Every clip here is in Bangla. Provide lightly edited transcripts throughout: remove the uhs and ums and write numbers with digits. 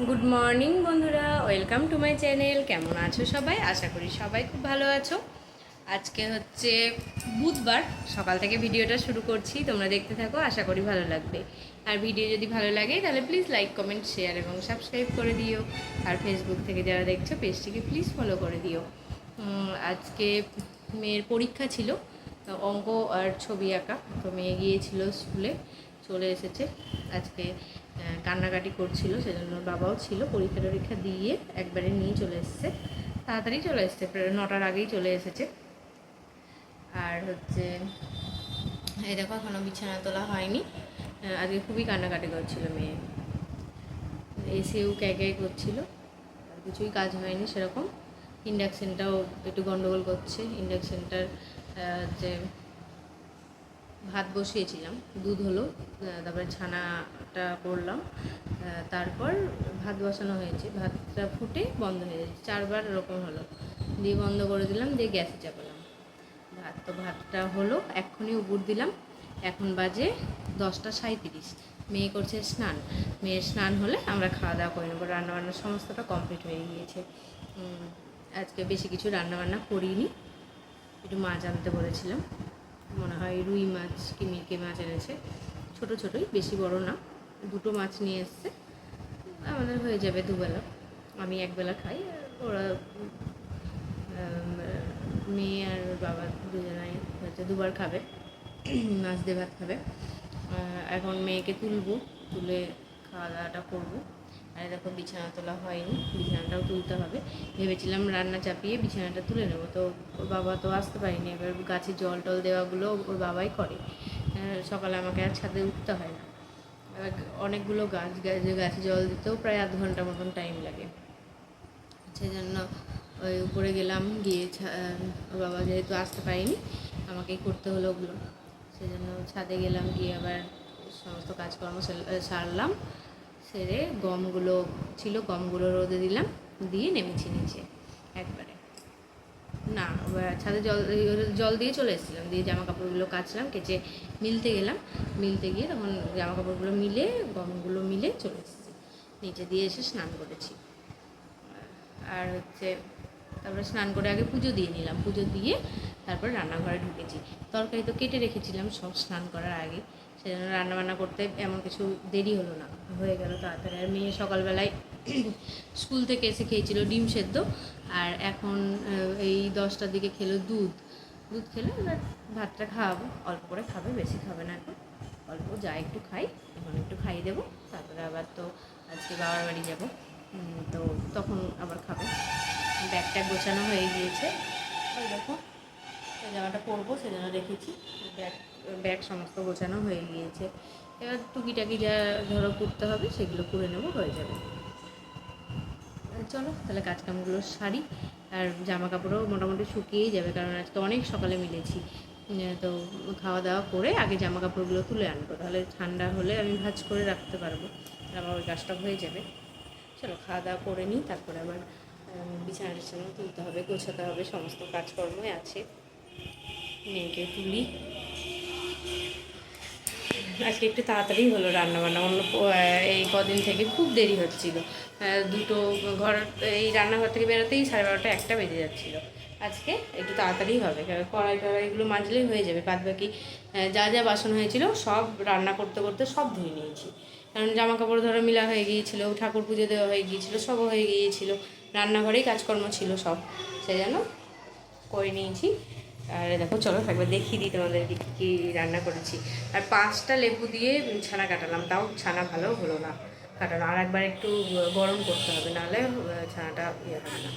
গুড মর্নিং বন্ধুরা, ওয়েলকাম টু মাই চ্যানেল। কেমন আছো সবাই? আশা করি সবাই খুব ভালো আছো। আজকে হচ্ছে বুধবার, সকাল থেকে ভিডিওটা শুরু করছি, তোমরা দেখতে থাকো, আশা করি ভালো লাগবে। আর ভিডিও যদি ভালো লাগে তাহলে প্লিজ লাইক, কমেন্ট, শেয়ার এবং সাবস্ক্রাইব করে দিও। আর ফেসবুক থেকে যারা দেখছো পেজটিকে প্লিজ ফলো করে দিও। আজকে মেয়ের পরীক্ষা ছিল, অঙ্ক আর ছবি আঁকা, তো মেয়ে গিয়েছিল স্কুলে, চলে এসেছে। আজকে কান্নাকাটি করছিল, সেজন্য বাবাও ছিল। পরীক্ষা টরীক্ষা দিয়ে একবারে নিয়ে চলে এসেছে, তাড়াতাড়ি চলে এসেছে, প্রায় 9টার আগেই চলে এসেছে। আর হচ্ছে এই দেখো এখনও বিছানা তোলা হয়নি। আজকে খুবই কান্নাকাটি করছিল মেয়ে, এসেও ক্যাঁ করছিল, আর কিছুই কাজ হয়নি সেরকম। ইন্ডাকশানটাও একটু গন্ডগোল করছে। ইন্ডাকশানটার যে ভাত বসিয়েছিলাম, দুধ হলো, তারপরে ছানাটা করলাম, তারপর ভাত বসানো হয়েছে, ভাতটা ফুটে বন্ধ হয়ে যাচ্ছে, 4বার এরকম হলো, দিয়ে বন্ধ করে দিলাম, দিয়ে গ্যাসে চাপালাম। ভাতটা হলো, এক্ষুনি উপর দিলাম। এখন বাজে 10টা 37। মেয়ে করছে স্নান, মেয়ের স্নান হলে আমরা খাওয়া দাওয়া করে নেবো। রান্নাবান্না সমস্তটা কমপ্লিট হয়ে গিয়েছে। আজকে বেশি কিছু রান্নাবান্না করিনি, একটু মাছ আনতে বলেছিলাম, মনে হয় রুই মাছ কি মিরকে মাছ এনেছে, ছোটো ছোটোই, বেশি বড় না, 2টো মাছ নিয়ে এসছে। আমাদের হয়ে যাবে দুবেলা, আমি একবেলা খাই, ওরা মেয়ে আর বাবা দুজনাই হচ্ছে 2বার খাবে, মাছ দিয়ে ভাত খাবে। এখন মেয়েকে তুলে খাওয়া দাওয়াটা করবো। আর দেখো বিছানা তোলা হয়নি, বিছানাটাও তুলতে হবে। ভেবেছিলাম রান্না চাপিয়ে বিছানাটা তুলে নেবো, তো ওর বাবা তো আসতে পারিনি। এবার গাছে জল টল দেওয়াগুলো ওর বাবাই করে, সকালে আমাকে আর ছাদে উঠতে হয় না। এবার অনেকগুলো গাছে জল দিতেও প্রায় আধ ঘন্টা মতন টাইম লাগে, সেই জন্য ওই উপরে গেলাম, গিয়ে ওর বাবা যেহেতু আসতে পারিনি আমাকেই করতে হলো ওগুলো, সেই জন্য ছাদে গেলাম, গিয়ে আবার সমস্ত কাজকর্ম সারলাম, সেরে গমগুলো ছিল, গমগুলো রোদে দিলাম, দিয়ে নেমেছি নিচে একবারে। না, ছাদে জল দিয়ে চলে এসেছিলাম, দিয়ে জামা কাপড়গুলো কাচলাম, কেচে মিলতে গেলাম, মিলতে গিয়ে তখন জামা কাপড়গুলো মিলে গমগুলো মিলে চলে এসেছি নিচে, দিয়ে এসে স্নান করেছি। আর হচ্ছে তারপরে স্নান করে আগে পুজো দিয়ে নিলাম, পুজো দিয়ে তারপরে রান্নাঘরে ঢুকেছি। তরকারি তো কেটে রেখেছিলাম সব স্নান করার আগে, সেজন্য রান্নাবান্না করতে এমন কিছু দেরি হলো না, হয়ে গেল তাড়াতাড়ি। আর মেয়ে সকালবেলায় স্কুল থেকে এসে খেয়েছিল ডিম সেদ্ধ, আর এখন এই 10টার দিকে খেলো দুধ খেলো। এবার ভাতটা খাওয়াবো, অল্প করে খাবে, বেশি খাবে না, এখন অল্প যা একটু খাই, এখন একটু খাইয়ে দেবো। তারপরে আবার তো আজকে বাবার বাড়ি যাবো, তো তখন আবার খাবে। ব্যাগটা গোছানো হয়ে গিয়েছে, ওই দেখো জামাটা পরবো সেজন্য রেখেছি, ব্যাগ সমস্ত গোছানো হয়ে গিয়েছে। এবার টুকিটাকি যা ধরো করতে হবে সেগুলো করে নেবো, হয়ে যাবে। চলো তাহলে কাজকামগুলো সারি। আর জামা কাপড়ও মোটামুটি শুকিয়েই যাবে, কারণ আজকে অনেক সকালে মিলেছি, তো খাওয়া দাওয়া করে আগে জামা কাপড়গুলো তুলে আনবো, তাহলে ঠান্ডা হলে আমি ভাঁজ করে রাখতে পারবো, আমার ওই কাজটা হয়ে যাবে। চলো খাওয়া দাওয়া করে নিই, তারপরে আবার বিছানা টিছানা তুলতে হবে, গোছাতে হবে, সমস্ত কাজকর্মই আছে। মেয়েকে তুলি। আজকে একটু তাড়াতাড়ি হলো রান্নাবান্না, অন্য এই কদিন থেকে খুব দেরি হচ্ছিল, দুটো ঘর, এই রান্নাঘর থেকে বেরোতেই 12:30-1টা বেজে যাচ্ছিলো। আজকে একটু তাড়াতাড়ি হবে, কড়াই টড়াইগুলো মাজলেই হয়ে যাবে। বাদ বাকি যা যা বাসন হয়েছিল সব রান্না করতে করতে সব ধুয়ে নিয়েছি, কারণ জামা কাপড় ধরো মিলা হয়ে গিয়েছিলো, ঠাকুর পুজো দেওয়া হয়ে গিয়েছিলো, সব হয়ে গিয়েছিলো, রান্নাঘরেই কাজকর্ম ছিল সব, সেই জন্য করে নিয়েছি। আর দেখো চলো একবার দেখিয়ে দিই তোমাদের কী রান্না করেছি। আর 5টা লেবু দিয়ে ছানা কাটালাম, তাও ছানা ভালো হলো না কাটানো, আর একবার একটু গরম করতে হবে, নাহলে ছানাটা ইয়ে হবে না।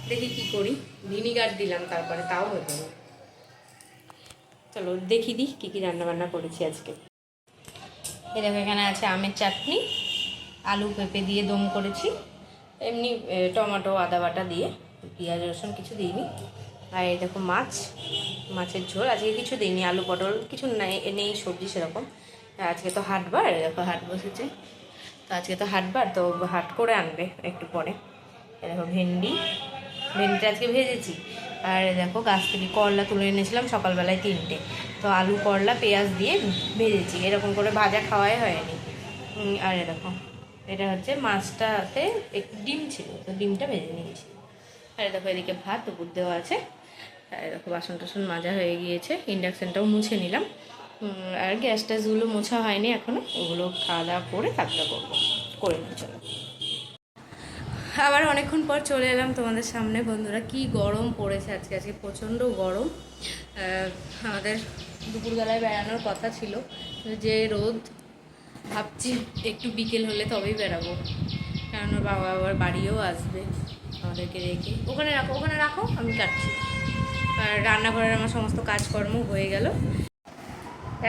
দেখি কি করি, ভিনিগার দিলাম তারপরে, তাও হতো না। চলো দেখিয়ে দিই কী কী রান্নাবান্না করেছি আজকে। এই দেখো এখানে আছে আমের চাটনি, আলু পেঁপে দিয়ে দম করেছি, এমনি টমেটো আদা বাটা দিয়ে, পেঁয়াজ রসুন কিছু দিইনি। আর এই দেখো মাছের ঝোল, আজকে কিছু দিইনি, আলু পটল কিছু নেই সবজি সেরকম। আজকে তো হাটবার, দেখো হাট বসেছে, তো আজকে তো হাটবার, তো হাট করে আনবে একটু পরে। দেখো ভেন্ডিটা আজকে ভেজেছি। আর দেখো গাছ থেকে করলা তুলে এনেছিলাম সকালবেলায় 3টে, তো আলু করলা পেঁয়াজ দিয়ে ভেজেছি, এরকম করে ভাজা খাওয়াই হয়নি। আর দেখো এটা হচ্ছে মাছটাতে একটু ডিম ছিল, তো ডিমটা ভেজে নিয়েছি। আর দেখো এদিকে ভাত উপর দেওয়া আছে। আর দেখো বাসন টাসন মাজা হয়ে গিয়েছে, ইন্ডাকশানটাও মুছে নিলাম। আর গ্যাস ট্যাসগুলো মোছা হয়নি এখনও, ওগুলো খাওয়া দাওয়া করে তারপরে করবো, করে নিই চলো। আবার অনেকক্ষণ পর চলে এলাম তোমাদের সামনে। বন্ধুরা কি গরম পড়েছে আজকে, আজকে প্রচণ্ড গরম। আমাদের দুপুরবেলায় বেড়ানোর কথা ছিল, যে রোদ, ভাবছি একটু বিকেল হলে তবেই বেরাবো, কারণ ওর বাবা আবার বাড়িও আসবে আমাদেরকে রেখে। ওখানে রাখো, ওখানে রাখো, আমি কাটছি। আর রান্নাঘরের আমার সমস্ত কাজকর্ম হয়ে গেল।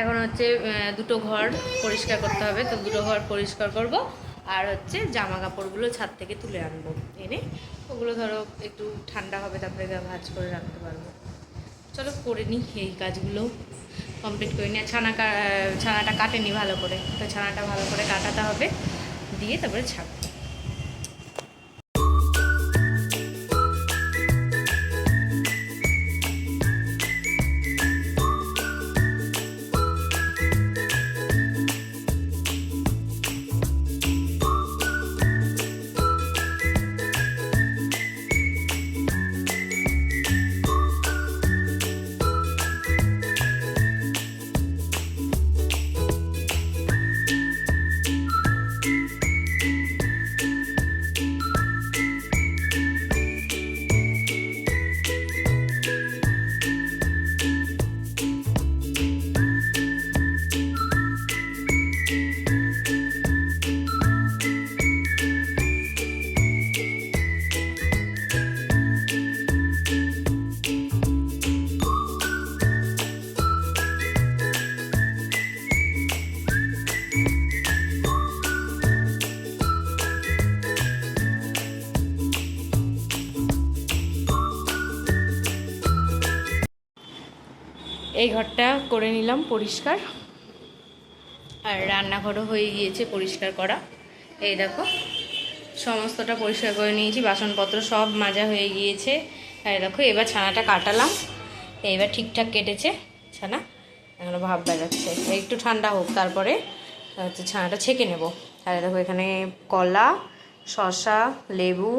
এখন হচ্ছে দুটো ঘর পরিষ্কার করতে হবে, তো দুটো ঘর পরিষ্কার করব। আর হচ্ছে জামা কাপড়গুলো ছাদ থেকে তুলে আনবো, এনে ওগুলো ধরো একটু ঠান্ডা হবে, তারপরে ভাঁজ করে রাখতে পারবো। চলো করে নিই এই কাজগুলো, কমপ্লিট করে নিই। ছানাটা কাটেনি ভালো করে, তো ছানাটা ভালো করে কাটাতে হবে, দিয়ে তারপরে ছাড়বো। এই ঘরটা করে নিলাম পরিষ্কার, আর রান্নাঘরও হয়ে গিয়েছে পরিষ্কার করা। এই দেখো সমস্তটা পরিষ্কার করে নিয়েছি, বাসনপত্র সব মাজা হয়ে গিয়েছে। আর দেখো এবার ছানাটা কাটালাম, এইবার ঠিকঠাক কেটেছে ছানা, এখনো ভাব বেরোচ্ছে। একটু ঠান্ডা হোক, তারপরে হচ্ছে ছানাটা ছেঁকে নেব। আর দেখো এখানে কলা, শসা, লেবু,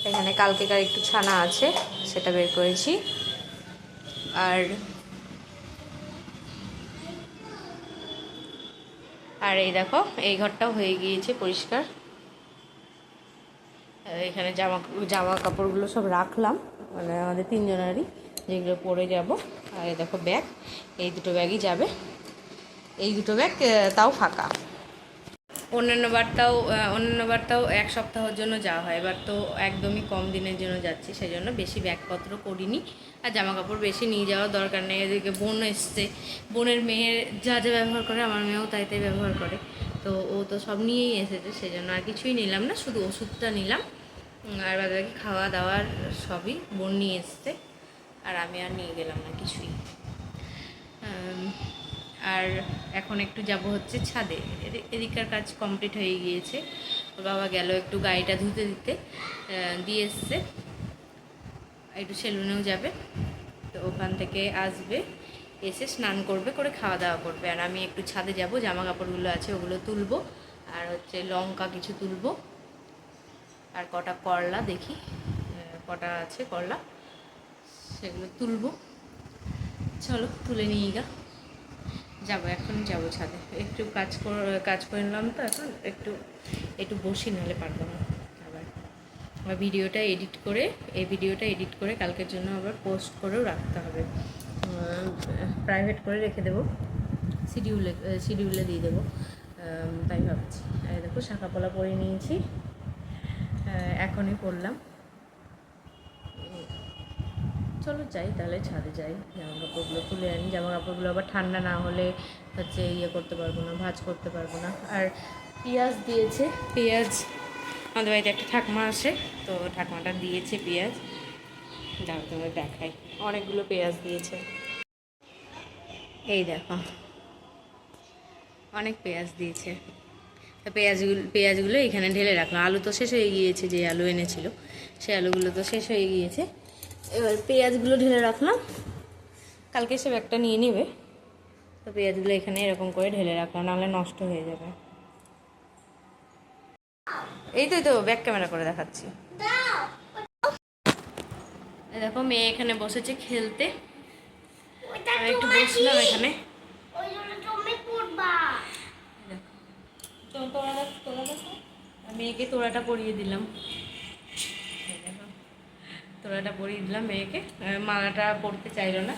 এখানে কালকেকার একটু ছানা আছে সেটা বের করেছি। আর এই দেখো এই ঘরটাও হয়ে গিয়েছে পরিষ্কার। এখানে জামা কাপড়গুলো সব রাখলাম, মানে আমাদের তিনজনেরই, যেগুলো পরে যাব। আর এই দেখো ব্যাগ, এই দুটো ব্যাগই যাবে, এই দুটো ব্যাগ তাও ফাঁকা। অন্যান্য বারটাও এক সপ্তাহের জন্য যাওয়া হয়, এবার তো একদমই কম দিনের জন্য যাচ্ছি, সেই জন্য বেশি ব্যাগপত্র করিনি। আর জামা কাপড় বেশি নিয়ে যাওয়ার দরকার নেই। এদিকে বোন এসছে, বোনের মেয়ের যা যা ব্যবহার করে আমার মেয়েও তাই তাই ব্যবহার করে, তো ও তো সব নিয়েই এসেছে, সেই জন্য আর কিছুই নিলাম না, শুধু ওষুধটা নিলাম। আর বাকি খাওয়া দাওয়ার সবই বোন নিয়ে এসছে, আর আমি আর নিয়ে গেলাম না কিছুই। আর এখন একটু যাব হচ্ছে ছাদে, এদিককার কাজ কমপ্লিট হয়ে গিয়েছে। ওর বাবা গেল একটু গাড়িটা ধুতে দিয়ে এসছে, একটু সেলুনেও যাবে, তো ওখান থেকে আসবে, এসে স্নান করবে, করে খাওয়া দাওয়া করবে। আর আমি একটু ছাদে যাব, জামা কাপড়গুলো আছে ওগুলো তুলবো, আর হচ্ছে লঙ্কা কিছু তুলবো, আর কটা করলা, দেখি কটা আছে করলা, সেগুলো তুলবো। চলো তুলে নিয়ে গা যাবো, এখন যাবো ছাদে, একটু কাজ করে নিলাম, তো এখন একটু বসি, নাহলে পারবো না। আবার ভিডিওটা এডিট করে কালকের জন্য আবার পোস্ট করেও রাখতে হবে, প্রাইভেট করে রেখে দেবো, শিডিউলে দিয়ে দেবো, তাই ভাবছি। আর দেখো শাঁখাপলা পরে নিয়েছি, এখনই পরলাম। চলো যাই তাহলে, ছাদে যাই, জামা কাপড়গুলো তুলে আনি। জামা কাপড়গুলো আবার ঠান্ডা না হলে হচ্ছে করতে পারবো না, ভাঁজ করতে পারবো না। আর পেঁয়াজ দিয়েছে, পেঁয়াজ আমাদের বাড়িতে একটা ঠাকমা আসে, তো ঠাকমাটা দিয়েছে পেঁয়াজ, দাঁড়া তোমার দেখাই, অনেকগুলো পেঁয়াজ দিয়েছে, এই দেখো অনেক পেঁয়াজ দিয়েছে। তো পেঁয়াজগুলো এখানে ঢেলে রাখলাম। আলু তো শেষ হয়ে গিয়েছে, যে আলু এনেছিল সেই আলুগুলো তো শেষ হয়ে গিয়েছে, এবার পেঁয়াজগুলো ঢেলে রাখলাম, কালকে সব একটা নিয়ে নেবে। তো পেঁয়াজগুলো এখানে এরকম করে ঢেলে রাখলাম, নাহলে নষ্ট হয়ে যাবে। এই তো ব্যাক ক্যামেরা করে দেখাচ্ছি। এই দেখো মেয়ে এখানে বসেছে খেলতে, আমি একটু বসলাম এখানে। মেয়েকে তোড়াটা পরিয়ে দিলাম, মেয়েকে। মালাটা পরতে চাইলো না,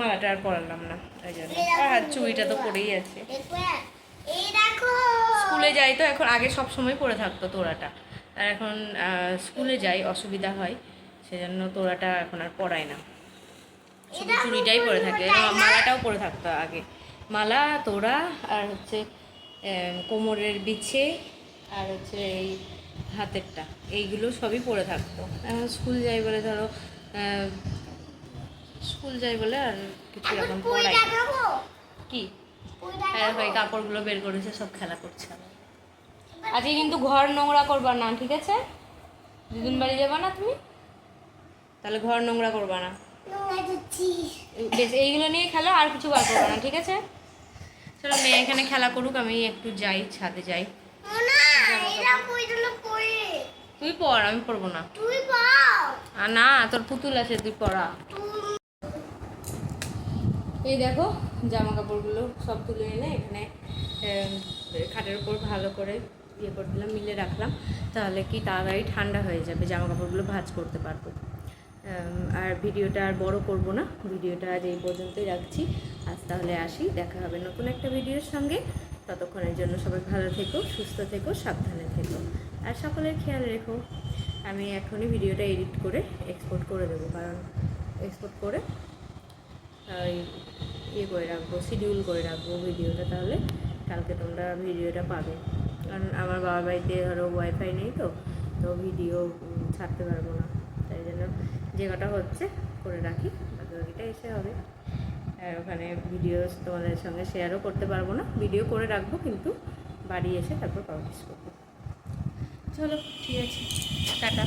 মালাটা আর পরালাম না, ওই জন্য। আর চুড়িটা তো পরেই আছে। স্কুলে যাই তো এখন, আগে সব সময় পরে থাকতো তোড়াটা, আর এখন স্কুলে যাই অসুবিধা হয়, সেজন্য তোড়াটা এখন আর পরাই না, শুধু চুড়িটাই পরে থাকে। মালাটাও পরে থাকতো আগে, মালা, তোড়া, আর হচ্ছে কোমরের বিছে, আর হচ্ছে এই হাতেরটা, এইগুলো সবই পরে থাকতো। এখন স্কুল যাই বলে ধরো, আর কিছু এখন পড়াই কি। হ্যাঁ ভাই, কাপড়গুলো বের করেছে, সব খেলা করছে। আজকে কিন্তু ঘর নোংরা করবা না, ঠিক আছে? দিদুন বাড়ি যাবা না তুমি, তাহলে ঘর নোংরা করবা না। বেশ, এইগুলো নিয়ে খেলো, আর কিছু বার করবা না, ঠিক আছে? চলো মেয়ে এখানে খেলা করুক, আমি একটু যাই, ছাদে যাই। তুই পড়, আমি পড়বো না। না, তোর পুতুল আছে, তুই পড়া। এই দেখো জামা কাপড়গুলো সব তুলে এনে এখানে খাটের উপর ভালো করে ইয়ে করে দিলাম, মিলে রাখলাম, তাহলে কি তাড়াতাড়ি ঠান্ডা হয়ে যাবে, জামা কাপড়গুলো ভাঁজ করতে পারবো। আর ভিডিওটা আর বড় করব না, ভিডিওটা আজ এই পর্যন্তই রাখছি। আজ তাহলে আসি, দেখা হবে নতুন একটা ভিডিওর সঙ্গে। ততক্ষণের জন্য সবাই ভালো থেকো, সুস্থ থেকো, সাবধানে থেকো, আর সকলের খেয়াল রেখো। আমি এখনই ভিডিওটা এডিট করে এক্সপোর্ট করে দেবো, কারণ এক্সপোর্ট করে ইয়ে করে রাখবো, শিডিউল করে রাখবো ভিডিওটা, তাহলে কালকে তোমরা ভিডিওটা পাবে। কারণ আমার বাবার বাড়িতে ধরো ওয়াইফাই নেই, তো ভিডিও ছাড়তে পারবো না, তাই জন্য যে কটা হচ্ছে করে রাখি, বাকিটা এসে হবে। আর ওখানে ভিডিও তোমাদের সঙ্গে শেয়ারও করতে পারবো না, ভিডিও করে রাখবো, কিন্তু বাড়ি এসে তারপর পাবলিশ করবো। চলো ঠিক আছে, টাটা।